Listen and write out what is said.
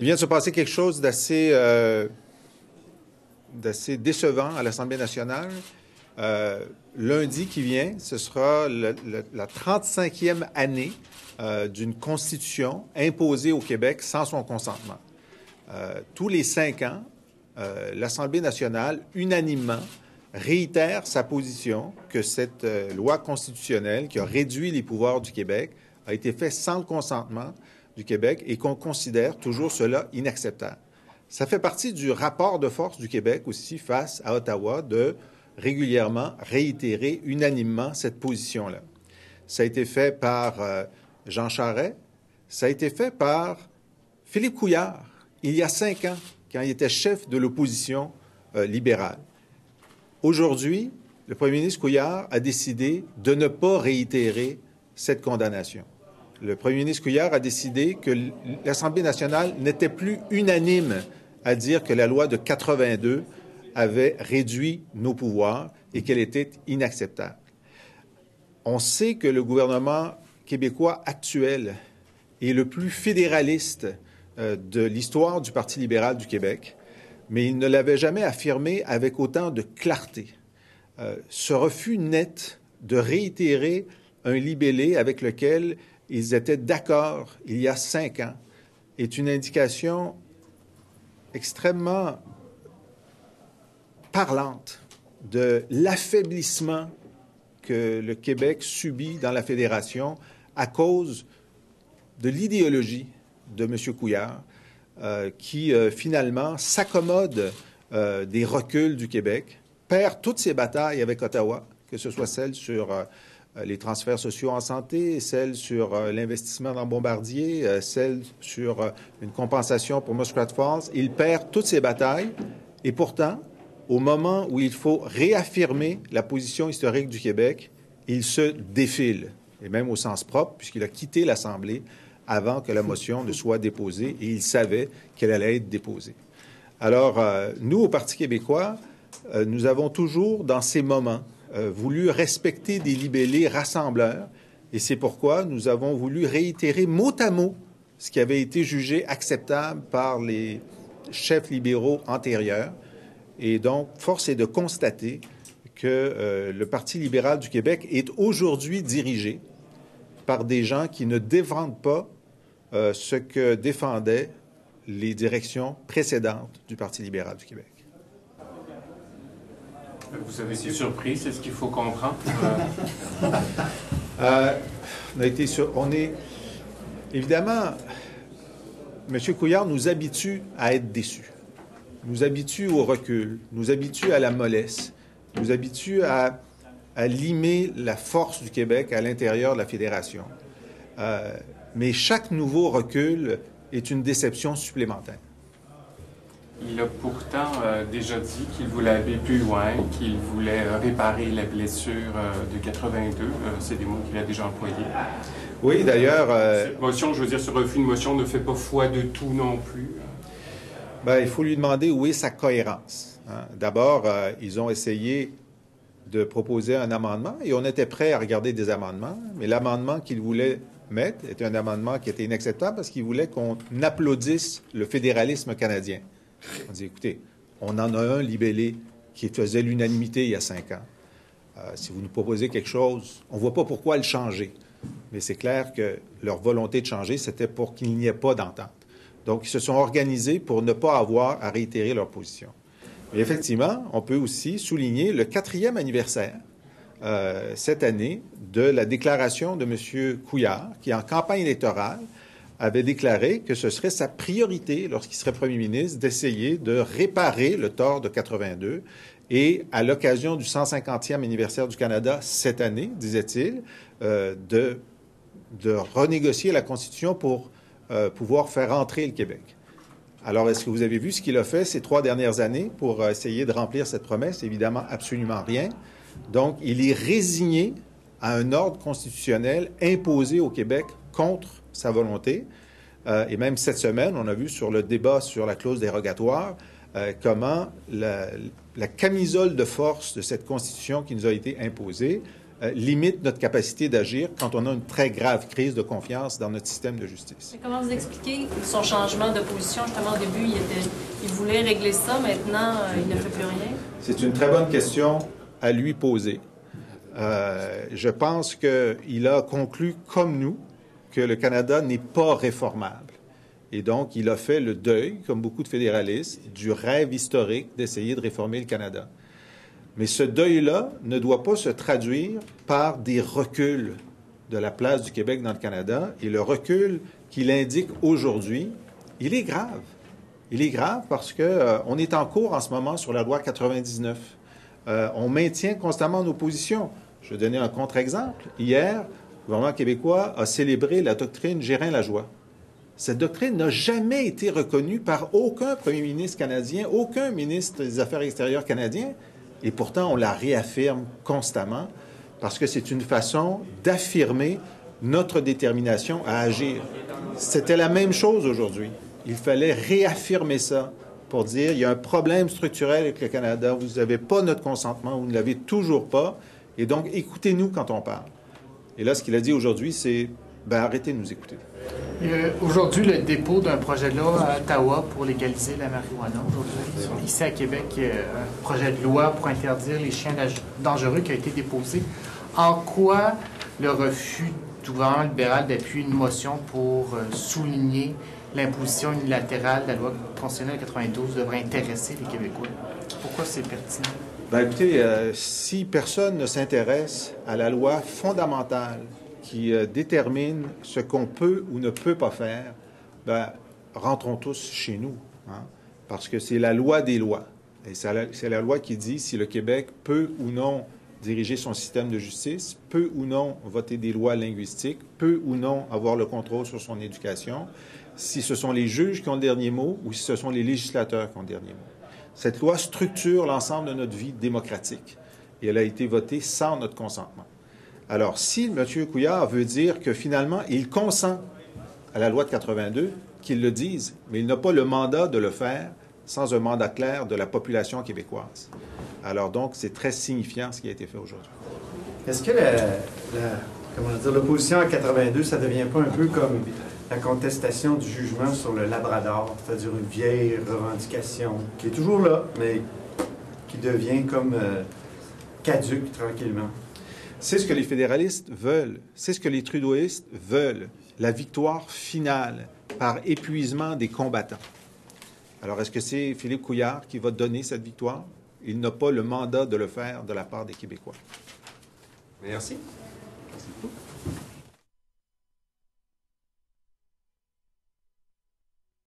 Il vient de se passer quelque chose d'assez décevant à l'Assemblée nationale. Lundi qui vient, ce sera la 35e année d'une constitution imposée au Québec sans son consentement. Tous les 5 ans, l'Assemblée nationale, unanimement, réitère sa position que cette loi constitutionnelle qui a réduit les pouvoirs du Québec a été faite sans le consentement du Québec et qu'on considère toujours cela inacceptable. Ça fait partie du rapport de force du Québec aussi face à Ottawa de régulièrement réitérer unanimement cette position-là. Ça a été fait par Jean Charest, ça a été fait par Philippe Couillard, il y a 5 ans, quand il était chef de l'opposition libérale. Aujourd'hui, le premier ministre Couillard a décidé de ne pas réitérer cette condamnation. Le premier ministre Couillard a décidé que l'Assemblée nationale n'était plus unanime à dire que la loi de 82 avait réduit nos pouvoirs et qu'elle était inacceptable. On sait que le gouvernement québécois actuel est le plus fédéraliste de l'histoire du Parti libéral du Québec, mais il ne l'avait jamais affirmé avec autant de clarté. Ce refus net de réitérer un libellé avec lequel ils étaient d'accord il y a 5 ans est une indication extrêmement parlante de l'affaiblissement que le Québec subit dans la Fédération à cause de l'idéologie de M. Couillard, qui finalement s'accommode des reculs du Québec, perd toutes ses batailles avec Ottawa, que ce soit celle sur les transferts sociaux en santé, celle sur l'investissement dans Bombardier, celle sur une compensation pour Muskrat Falls. Il perd toutes ses batailles et pourtant, au moment où il faut réaffirmer la position historique du Québec, il se défile, et même au sens propre, puisqu'il a quitté l'Assemblée avant que la motion ne soit déposée et il savait qu'elle allait être déposée. Alors, nous, au Parti québécois, nous avons toujours, dans ces moments, voulu respecter des libellés rassembleurs et c'est pourquoi nous avons voulu réitérer mot à mot ce qui avait été jugé acceptable par les chefs libéraux antérieurs. Et donc, force est de constater que le Parti libéral du Québec est aujourd'hui dirigé par des gens qui ne défendent pas ce que défendaient les directions précédentes du Parti libéral du Québec. Vous avez été surpris, c'est ce qu'il faut comprendre. On est évidemment, M. Couillard nous habitue à être déçus, nous habitue au recul, nous habitue à la mollesse, nous habitue à limer la force du Québec à l'intérieur de la Fédération. Mais chaque nouveau recul est une déception supplémentaire. Il a pourtant déjà dit qu'il voulait aller plus loin, qu'il voulait réparer la blessure de 82. C'est des mots qu'il a déjà employés. Oui, d'ailleurs... Cette motion, je veux dire, ce refus de motion ne fait pas foi de tout non plus. Bien, il faut lui demander où est sa cohérence. Hein? D'abord, ils ont essayé de proposer un amendement et on était prêt à regarder des amendements, mais l'amendement qu'ils voulaient mettre était un amendement qui était inacceptable parce qu'ils voulaient qu'on applaudisse le fédéralisme canadien. On dit, écoutez, on en a un libellé qui faisait l'unanimité il y a 5 ans. Si vous nous proposez quelque chose, on ne voit pas pourquoi le changer. Mais c'est clair que leur volonté de changer, c'était pour qu'il n'y ait pas d'entente. Donc, ils se sont organisés pour ne pas avoir à réitérer leur position. Mais effectivement, on peut aussi souligner le 4e anniversaire cette année de la déclaration de M. Couillard, qui, en campagne électorale, avait déclaré que ce serait sa priorité, lorsqu'il serait premier ministre, d'essayer de réparer le tort de 82. Et à l'occasion du 150e anniversaire du Canada cette année, disait-il, de renégocier la Constitution pour pouvoir faire entrer le Québec. Alors, est-ce que vous avez vu ce qu'il a fait ces 3 dernières années pour essayer de remplir cette promesse? Évidemment, absolument rien. Donc, il est résigné à un ordre constitutionnel imposé au Québec contre sa volonté. Et même cette semaine, on a vu sur le débat sur la clause dérogatoire comment la camisole de force de cette Constitution qui nous a été imposée limite notre capacité d'agir quand on a une très grave crise de confiance dans notre système de justice. Mais comment vous expliquez son changement de position? Justement, au début, il voulait régler ça. Maintenant, il ne fait plus rien. C'est une très bonne question à lui poser. Je pense qu'il a conclu, comme nous, que le Canada n'est pas réformable. Et donc, il a fait le deuil, comme beaucoup de fédéralistes, du rêve historique d'essayer de réformer le Canada. Mais ce deuil-là ne doit pas se traduire par des reculs de la place du Québec dans le Canada. Et le recul qu'il indique aujourd'hui, il est grave. Il est grave parce qu'on est en cours en ce moment sur la loi 99. On maintient constamment nos positions. Je vais donner un contre-exemple. Hier, le gouvernement québécois a célébré la doctrine Gérin-Lajoie. Cette doctrine n'a jamais été reconnue par aucun premier ministre canadien, aucun ministre des Affaires extérieures canadien. Et pourtant, on la réaffirme constamment parce que c'est une façon d'affirmer notre détermination à agir. C'était la même chose aujourd'hui. Il fallait réaffirmer ça pour dire il y a un problème structurel avec le Canada, vous n'avez pas notre consentement, vous ne l'avez toujours pas, et donc écoutez-nous quand on parle. Et là, ce qu'il a dit aujourd'hui, c'est arrêtez de nous écouter. Aujourd'hui, le dépôt d'un projet de loi à Ottawa pour légaliser la marijuana. Aujourd'hui, ici à Québec, un projet de loi pour interdire les chiens dangereux qui a été déposé. En quoi le refus du gouvernement libéral d'appuyer une motion pour souligner l'imposition unilatérale de la loi constitutionnelle 92 devrait intéresser les Québécois? Pourquoi c'est pertinent? Écoutez, si personne ne s'intéresse à la loi fondamentale qui détermine ce qu'on peut ou ne peut pas faire, rentrons tous chez nous, hein, parce que c'est la loi des lois. Et c'est la loi qui dit si le Québec peut ou non diriger son système de justice, peut ou non voter des lois linguistiques, peut ou non avoir le contrôle sur son éducation, si ce sont les juges qui ont le dernier mot ou si ce sont les législateurs qui ont le dernier mot. Cette loi structure l'ensemble de notre vie démocratique et elle a été votée sans notre consentement. Alors, si M. Couillard veut dire que finalement, il consent à la loi de 82, qu'il le dise, mais il n'a pas le mandat de le faire sans un mandat clair de la population québécoise. Alors donc, c'est très signifiant ce qui a été fait aujourd'hui. Est-ce que l'opposition à 82, ça ne devient pas un peu comme la contestation du jugement sur le Labrador, c'est-à-dire une vieille revendication qui est toujours là, mais qui devient comme caduque tranquillement? C'est ce que les fédéralistes veulent. C'est ce que les trudeauistes veulent. La victoire finale par épuisement des combattants. Alors, est-ce que c'est Philippe Couillard qui va donner cette victoire? Il n'a pas le mandat de le faire de la part des Québécois. Merci.